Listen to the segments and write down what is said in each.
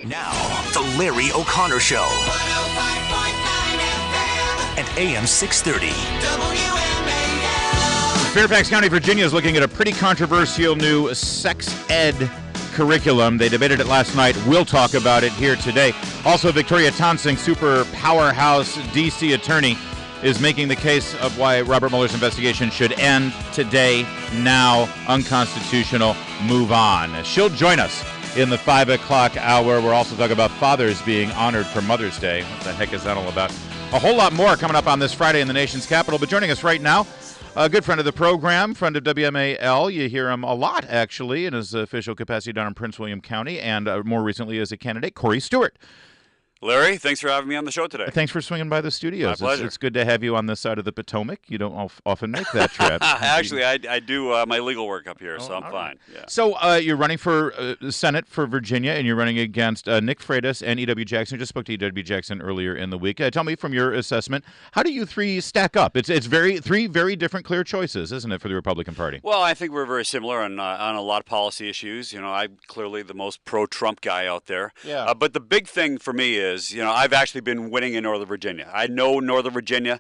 Now, the Larry O'Connor Show. 105.9 FM and AM 630. WMAL. Fairfax County, Virginia is looking at a pretty controversial new sex ed curriculum. They debated it last night. We'll talk about it here today. Also, Victoria Tonsing, super powerhouse D.C. attorney, is making the case of why Robert Mueller's investigation should end today, now, unconstitutional, move on. She'll join us in the 5 o'clock hour. We're also talking about fathers being honored for Mother's Day. What the heck is that all about? A whole lot more coming up on this Friday in the nation's capital. But joining us right now, a good friend of the program, friend of WMAL. You hear him a lot, actually, in his official capacity down in Prince William County, and more recently as a candidate, Corey Stewart. Larry, thanks for having me on the show today. Thanks for swinging by the studios. My pleasure. It's good to have you on this side of the Potomac. You don't often make that trip. Actually, I do my legal work up here, so I'm fine. Right. Yeah. So you're running for Senate for Virginia, and you're running against Nick Freitas and E.W. Jackson. I just spoke to E.W. Jackson earlier in the week. Tell me, from your assessment, how do you three stack up? It's three very different, clear choices, isn't it, for the Republican Party? Well, I think we're very similar on a lot of policy issues. You know, I'm clearly the most pro-Trump guy out there. Yeah. But the big thing for me is, you know, I've actually been winning in Northern Virginia. I know Northern Virginia.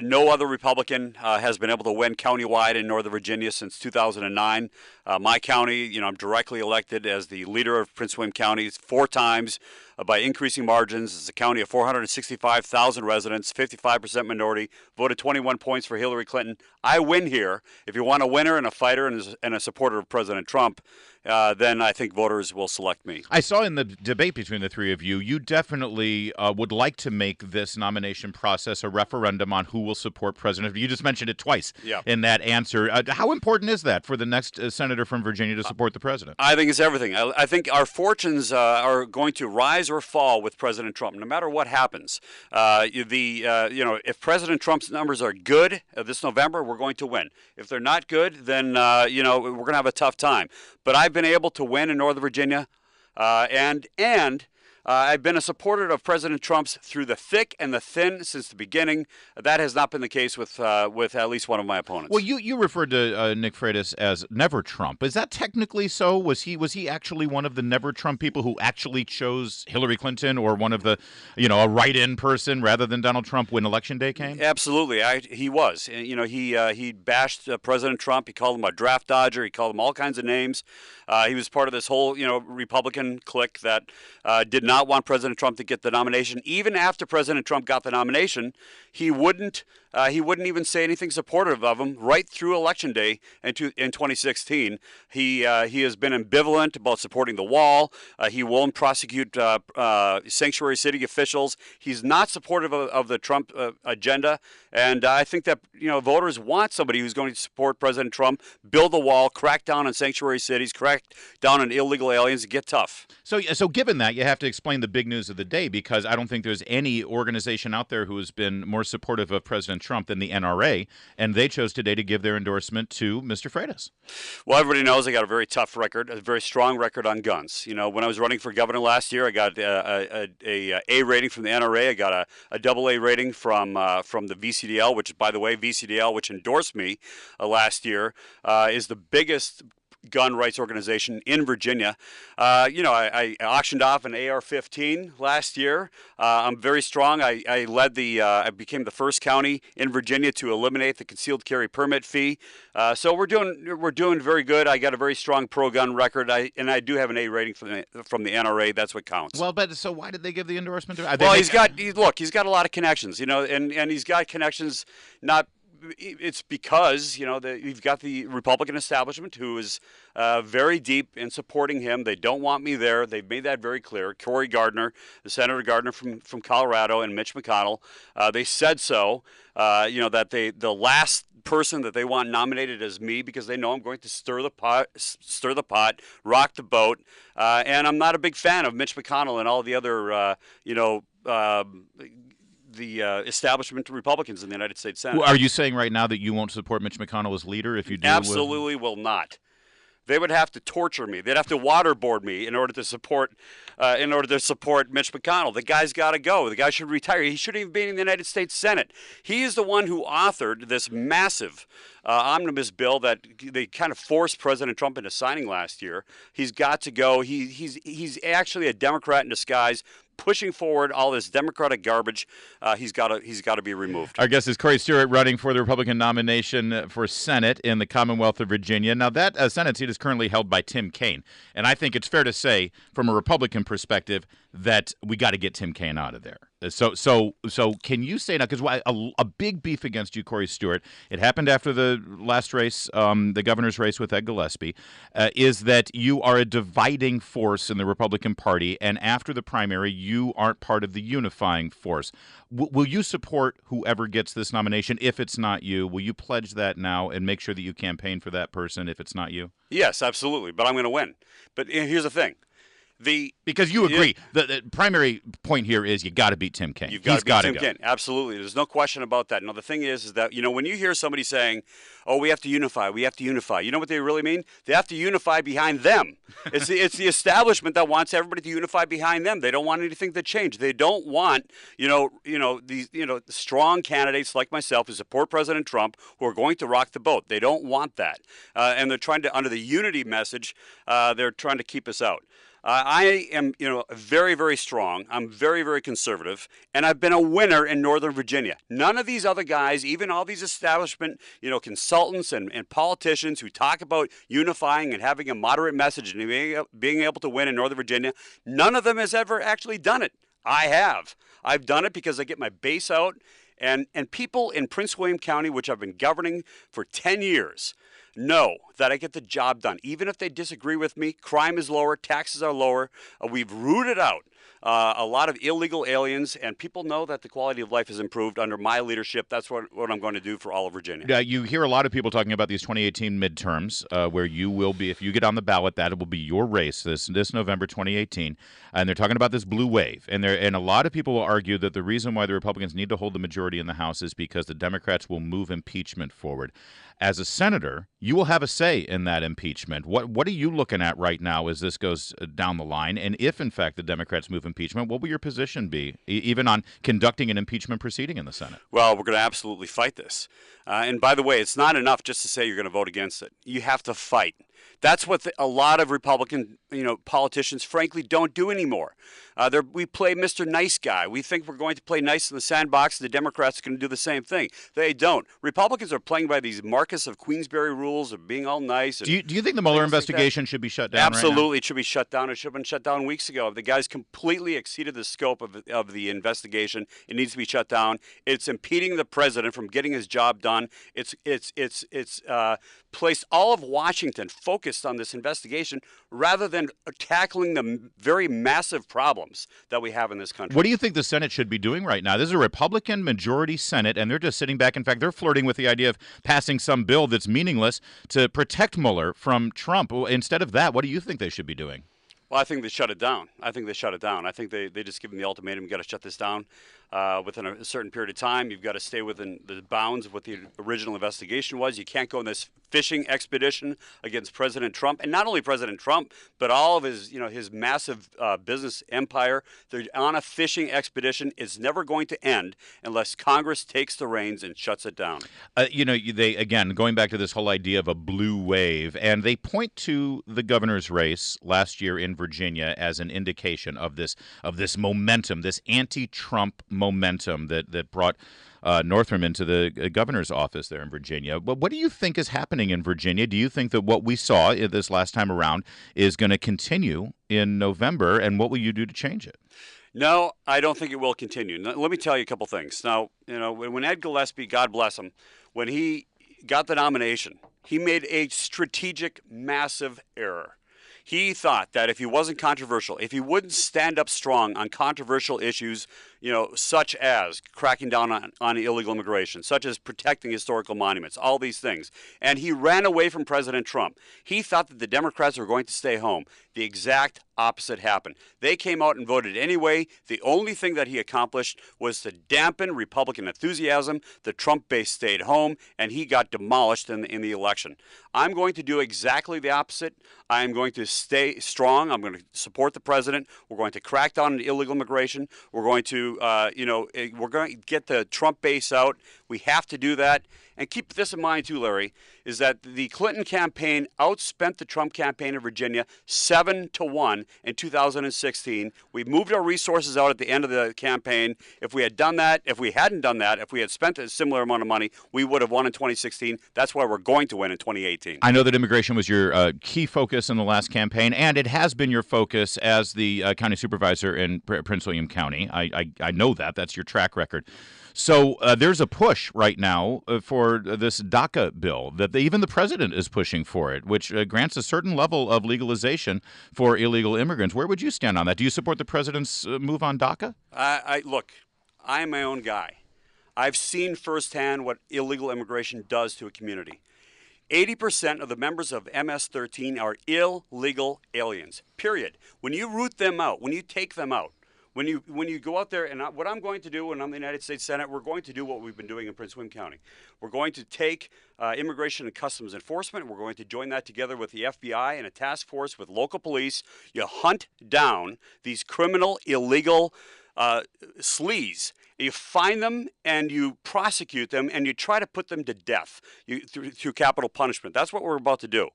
No other Republican has been able to win countywide in Northern Virginia since 2009. My county, you know, I'm directly elected as the leader of Prince William County 4 times by increasing margins. It's a county of 465,000 residents, 55% minority, voted 21 points for Hillary Clinton. I win here. If you want a winner and a fighter and a supporter of President Trump, then I think voters will select me. I saw in the debate between the three of you, you definitely would like to make this nomination process a referendum on who will support President. You just mentioned it twice in that answer. How important is that for the next senator from Virginia to support the president? I think it's everything. I think our fortunes are going to rise or fall with President Trump, no matter what happens. If President Trump's numbers are good this November, we're going to win. If they're not good, then we're going to have a tough time. But I've been able to win in Northern Virginia, and I've been a supporter of President Trump's through the thick and the thin since the beginning. That has not been the case with at least one of my opponents. Well, you referred to Nick Freitas as Never Trump. Is that technically so? Was he actually one of the Never Trump people who actually chose Hillary Clinton, or one of the, a write-in person rather than Donald Trump when Election Day came? Absolutely, he was. He bashed President Trump. He called him a draft dodger. He called him all kinds of names. He was part of this whole Republican clique that did not want President Trump to get the nomination. Even after President Trump got the nomination, he wouldn't even say anything supportive of him right through Election Day in 2016. He has been ambivalent about supporting the wall. He won't prosecute sanctuary city officials. He's not supportive of the Trump agenda. And I think that voters want somebody who's going to support President Trump, build the wall, crack down on sanctuary cities, crack down on illegal aliens, and get tough. So given that, you have to explain the big news of the day, because I don't think there's any organization out there who has been more supportive of President Trump than the NRA, and they chose today to give their endorsement to Mr. Freitas. Well, everybody knows I got a very tough record, a very strong record on guns. When I was running for governor last year, I got a A rating from the NRA. I got a double A rating from the VCDL, which, by the way, VCDL, which endorsed me last year, is the biggest gun rights organization in Virginia. I auctioned off an AR-15 last year. I'm very strong. I became the first county in Virginia to eliminate the concealed carry permit fee. So we're doing very good. I got a very strong pro-gun record, and I do have an A rating from the NRA. That's what counts. Well, but so why did they give the endorsement to? Well, he's got a lot of connections, and he's got connections not. It's because, you've got the Republican establishment who is very deep in supporting him. They don't want me there. They've made that very clear. Cory Gardner, Senator Gardner from Colorado, and Mitch McConnell, they said so, that the last person that they want nominated is me, because they know I'm going to stir the pot, rock the boat, and I'm not a big fan of Mitch McConnell and all the other, the establishment Republicans in the United States Senate. Well, are you saying right now that you won't support Mitch McConnell as leader if you do? Absolutely will not. They would have to torture me. They'd have to waterboard me in order to support Mitch McConnell. The guy's got to go. The guy should retire. He shouldn't even be in the United States Senate. He is the one who authored this massive omnibus bill that they kind of forced President Trump into signing last year. He's got to go. He's actually a Democrat in disguise, pushing forward all this Democratic garbage. He's got to be removed. Our guest is Corey Stewart, running for the Republican nomination for Senate in the Commonwealth of Virginia. Now, that Senate seat is currently held by Tim Kaine, and I think it's fair to say, from a Republican perspective, that we got to get Tim Kaine out of there. So can you say now, because a big beef against you, Corey Stewart, it happened after the last race, the governor's race with Ed Gillespie, is that you are a dividing force in the Republican Party, and after the primary, you aren't part of the unifying force. Will you support whoever gets this nomination if it's not you? Will you pledge that now and make sure that you campaign for that person if it's not you? Yes, absolutely, but I'm going to win. But here's the thing. Because you agree, the primary point here is you got to beat Tim Kaine. You've got to beat Tim Kaine. Absolutely. There's no question about that. Now, the thing is that, when you hear somebody saying, oh, we have to unify, you know what they really mean? They have to unify behind them. It's the establishment that wants everybody to unify behind them. They don't want anything to change. They don't want, these strong candidates like myself who support President Trump who are going to rock the boat. They don't want that. And they're trying to, under the unity message, they're trying to keep us out. I am, very, very strong. I'm very, very conservative, and I've been a winner in Northern Virginia. None of these other guys, even all these establishment, consultants and politicians who talk about unifying and having a moderate message and being able to win in Northern Virginia, none of them has ever actually done it. I have. I've done it because I get my base out, and people in Prince William County, which I've been governing for 10 years, know that I get the job done. Even if they disagree with me, crime is lower, taxes are lower. We've rooted out a lot of illegal aliens, and people know that the quality of life has improved under my leadership. That's what I'm going to do for all of Virginia. Yeah, you hear a lot of people talking about these 2018 midterms, where you will be, if you get on the ballot, that will be your race this November 2018. And they're talking about this blue wave. And a lot of people will argue that the reason why the Republicans need to hold the majority in the House is because the Democrats will move impeachment forward. As a senator, you will have a say in that impeachment. What are you looking at right now as this goes down the line? And if, in fact, the Democrats move impeachment, what will your position be, even on conducting an impeachment proceeding in the Senate? Well, we're going to absolutely fight this. And by the way, it's not enough just to say you're going to vote against it. You have to fight. That's what a lot of Republican, politicians, frankly, don't do anymore. We play Mr. Nice Guy. We think we're going to play nice in the sandbox, and the Democrats are going to do the same thing. They don't. Republicans are playing by these Marcus of Queensberry rules of being all nice. Do you think the Mueller investigation should be shut down? Absolutely, right now? It should be shut down. It should have been shut down weeks ago. The guy's completely exceeded the scope of the investigation. It needs to be shut down. It's impeding the president from getting his job done. It's placed all of Washington focused on this investigation rather than tackling the very massive problems that we have in this country. What do you think the Senate should be doing right now? This is a Republican majority Senate, and they're just sitting back. In fact, they're flirting with the idea of passing some bill that's meaningless to protect Mueller from Trump. Instead of that, what do you think they should be doing? Well, I think they shut it down. I think they just give them the ultimatum, you've got to shut this down within a certain period of time. You've got to stay within the bounds of what the original investigation was. You can't go on this fishing expedition against President Trump. And not only President Trump, but all of his massive business empire. They're on a fishing expedition. It's never going to end unless Congress takes the reins and shuts it down. They, again, going back to this whole idea of a blue wave, and they point to the governor's race last year in Virginia as an indication of this momentum, this anti-Trump momentum that brought Northam into the governor's office there in Virginia. But what do you think is happening in Virginia? Do you think that what we saw this last time around is going to continue in November, and what will you do to change it? No, I don't think it will continue. Now, let me tell you a couple things. Now, when Ed Gillespie, God bless him, when he got the nomination, he made a strategic, massive error. He thought that if he wasn't controversial, if he wouldn't stand up strong on controversial issues, such as cracking down on illegal immigration, such as protecting historical monuments, all these things. And he ran away from President Trump. He thought that the Democrats were going to stay home. The exact opposite happened. They came out and voted anyway. The only thing that he accomplished was to dampen Republican enthusiasm. The Trump base stayed home, and he got demolished in the election. I'm going to do exactly the opposite. I'm going to stay strong. I'm going to support the president. We're going to crack down on illegal immigration. We're going to, we're going to get the Trump base out. We have to do that. And keep this in mind, too, Larry, is that the Clinton campaign outspent the Trump campaign in Virginia 7-1 in 2016. We moved our resources out at the end of the campaign. If we had done that, if we hadn't done that, if we had spent a similar amount of money, we would have won in 2016. That's why we're going to win in 2018. I know that immigration was your key focus in the last campaign, and it has been your focus as the county supervisor in Prince William County. I know that. That's your track record. So there's a push right now for this DACA bill that even the president is pushing for it, which grants a certain level of legalization for illegal immigrants. Where would you stand on that? Do you support the president's move on DACA? Look, I'm my own guy. I've seen firsthand what illegal immigration does to a community. 80% of the members of MS-13 are illegal aliens, period. When you root them out, when you take them out, when you go out there, and what I'm going to do when I'm the United States Senate, we're going to do what we've been doing in Prince William County. We're going to take Immigration and Customs Enforcement. We're going to join that together with the FBI and a task force with local police. You hunt down these criminal, illegal sleaze. You find them and you prosecute them and you try to put them to death through capital punishment. That's what we're about to do.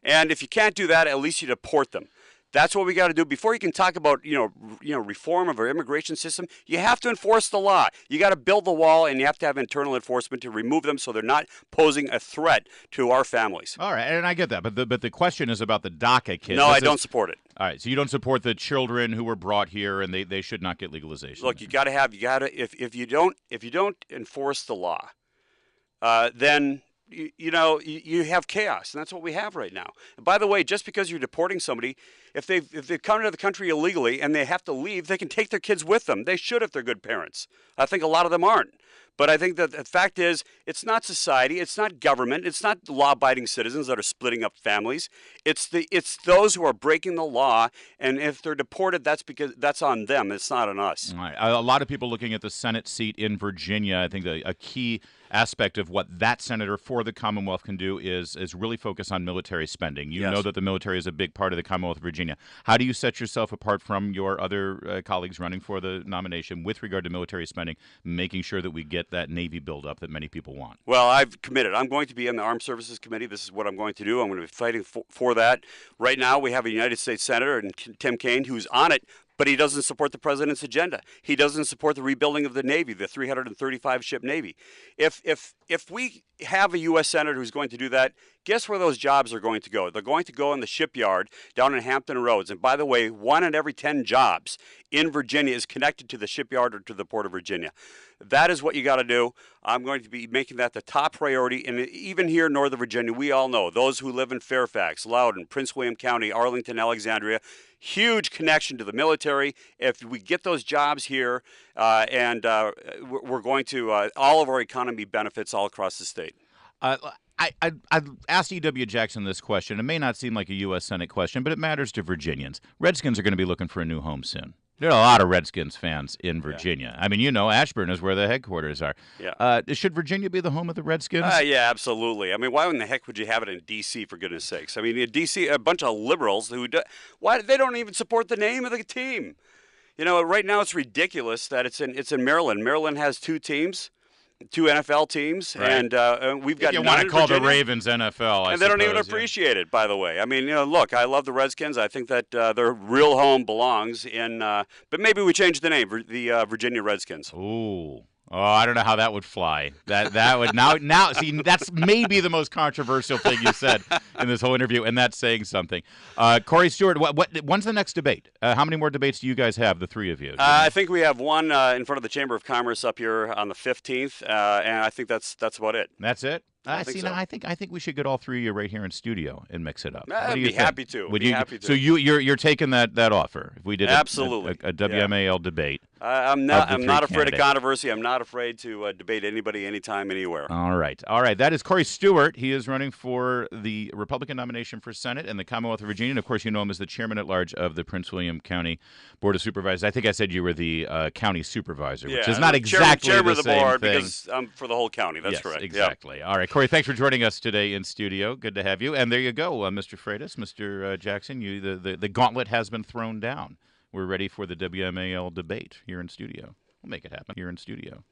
And if you can't do that, at least you deport them. That's what we got to do. Before you can talk about, reform of our immigration system, you have to enforce the law. You got to build the wall, and you have to have internal enforcement to remove them so they're not posing a threat to our families. All right, and I get that, but the question is about the DACA kids. No, I don't support it. All right, so you don't support the children who were brought here, and they should not get legalization. Look, if you don't enforce the law, then you have chaos, and that's what we have right now. And by the way, just because you're deporting somebody, if they've come into the country illegally and they have to leave, they can take their kids with them. They should if they're good parents. I think a lot of them aren't. But I think that the fact is, it's not society, it's not government, it's not law-abiding citizens that are splitting up families. It's those who are breaking the law, and if they're deported, that's on them. It's not on us. All right. A lot of people looking at the Senate seat in Virginia, I think a key aspect of what that senator for the Commonwealth can do is really focus on military spending. You know that the military is a big part of the Commonwealth of Virginia. How do you set yourself apart from your other colleagues running for the nomination with regard to military spending, making sure that we get that Navy buildup that many people want? Well, I've committed. I'm going to be in the Armed Services Committee. This is what I'm going to do. I'm going to be fighting for that. Right now, we have a United States Senator, and Tim Kaine, who's on it, but he doesn't support the president's agenda. He doesn't support the rebuilding of the Navy, the 335-ship Navy. If we have a U.S. Senator who's going to do that, guess where those jobs are going to go? They're going to go in the shipyard down in Hampton Roads. And by the way, 1 in every 10 jobs in Virginia is connected to the shipyard or to the Port of Virginia. That is what you got to do. I'm going to be making that the top priority. And even here in Northern Virginia, we all know those who live in Fairfax, Loudoun, Prince William County, Arlington, Alexandria, huge connection to the military. If we get those jobs here, we're going to all of our economy benefits all across the state. I asked E.W. Jackson this question. It may not seem like a U.S. Senate question, but it matters to Virginians. Redskins are going to be looking for a new home soon. There are a lot of Redskins fans in Virginia. Yeah. I mean, Ashburn is where the headquarters are. Yeah. Should Virginia be the home of the Redskins? Yeah, absolutely. I mean, why in the heck would you have it in D.C., for goodness sakes? I mean, in D.C., a bunch of liberals why they don't even support the name of the team. Right now it's ridiculous that it's in Maryland. Maryland has 2 teams. 2 NFL teams, right. And we've got. You want to call the Ravens NFL, and they don't even appreciate it. By the way, I mean, look, I love the Redskins. I think that their real home belongs in. But maybe we change the name, the Virginia Redskins. Ooh. Oh, I don't know how that would fly. That would now see, that's maybe the most controversial thing you said in this whole interview, and that's saying something. Corey Stewart, when's the next debate? How many more debates do you guys have, the 3 of you? I think we have one in front of the Chamber of Commerce up here on the 15th, and I think that's about it. That's it? I think so. I think we should get all three of you right here in studio and mix it up. What I'd do you be think? happy to. Would be you? happy to. So you're taking that offer? If we did Absolutely. a WMAL debate. I'm of the not three afraid of candidates. controversy. I'm not afraid to debate anybody, anytime, anywhere. All right. That is Corey Stewart. He is running for the Republican nomination for Senate in the Commonwealth of Virginia. And, of course, you know him as the chairman at large of the Prince William County Board of Supervisors. I think I said you were the county supervisor, which is not exactly chairman the of the same board thing. because I'm for the whole county. That's yes, correct. Exactly. Yep. All right, Corey, thanks for joining us today in studio. Good to have you. And there you go, Mr. Freitas, Mr. Jackson. The gauntlet has been thrown down. We're ready for the WMAL debate here in studio. We'll make it happen here in studio.